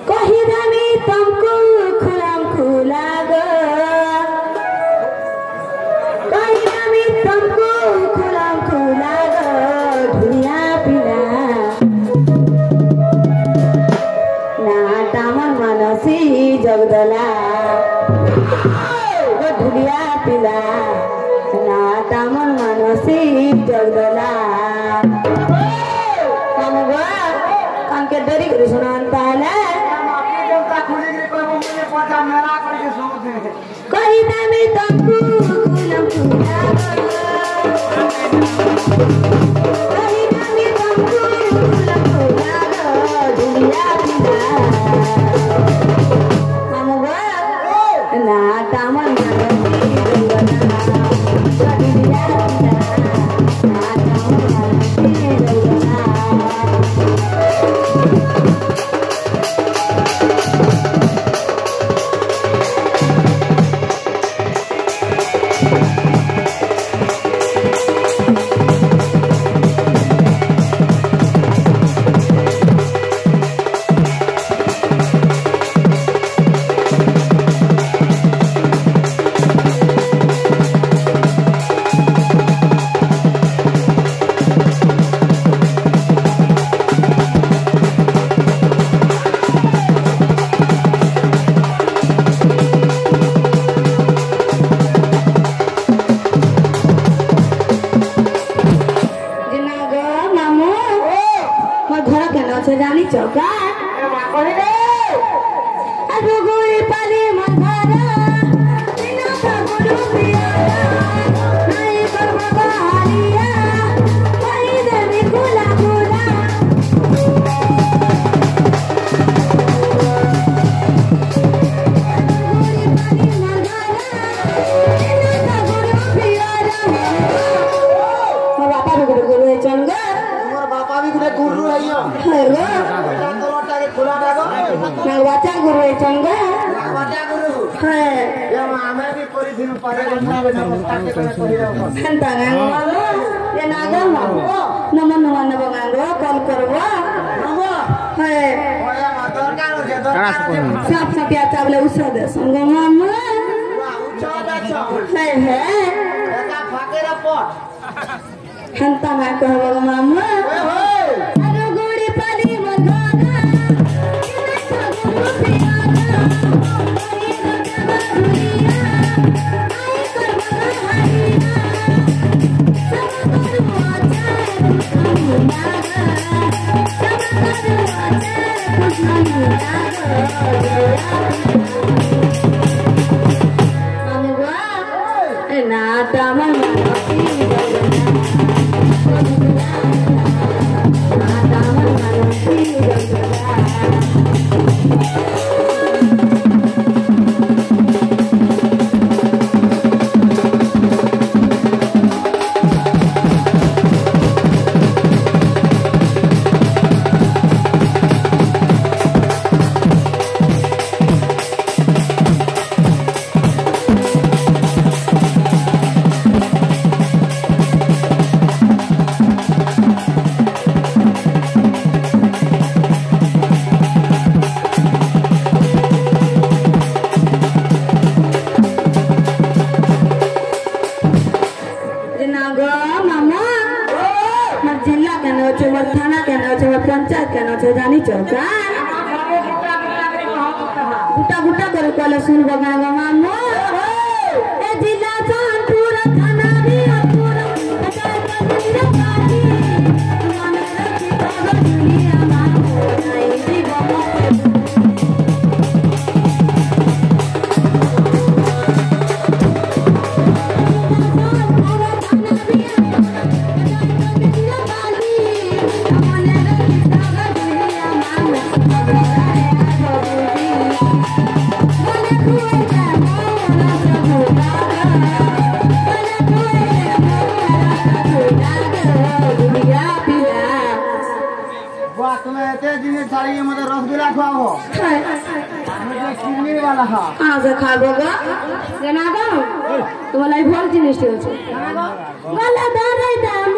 कही दामी तुमको खुलाम खुला गो कही दामी तुमको खुलाम खुला गो ढुलिया पिला ना दामन मनसी जगदला ढुलिया पिला ना दामन मनसी जगदला के डरी करे सुनाता है कही दामी तुमको खुलम खुला कही दामी तुमको खुलम खुला दुनिया पिला हमवा ना दामन मनसी दुनिया पिला ना दामन मनसी दुनिया जानी चौका अगुगुई पाली मंधारा बिना गुरु पिया नहीं कर्म बहारिया वही देवी खुला खुला अगुगुई पाली मंधारा बिना गुरु पिया मोर बापा भी गुरु है चंगा बापा भी गुरु गुरु है यो हेलो लोटा के खुला डागो नागवाचा गुरु है चंगा नागवाचा गुरु है या हमें भी पूरी दिन पढ़े लिखना बना स्टार्ट करे कोई रहो हंता नागवा ये नागवा नमन नमन बगांगो कॉल करवा नगो है ओया मातर का रो के दरकार सब सब या चावले उसा दे संग मामा उचा दाचो है एका फाकेरा पट हंता ना कहवा मामा अरे गोड़ी पाली मगाना इना गुरु पियाना आई गगन दुनिया आई कर बहारिया सब कर वाचा खुशनुमागा सब कर वाचा खुशनुमागा अनुवा ना दामन जानी चौका गुटा गुटा कर कोले सुन बगा मामो ए जिला सोनपुर थाना भी पूरा बचाए बंदिरा पानी मन रखी तो दुनिया मामो नहीं दी बमो रसगुल्ला खाओ किडनी वाला हा कहाँ से खाबो गो जना दो तुम्हारा भोल जिनिस हो गला दारे दाम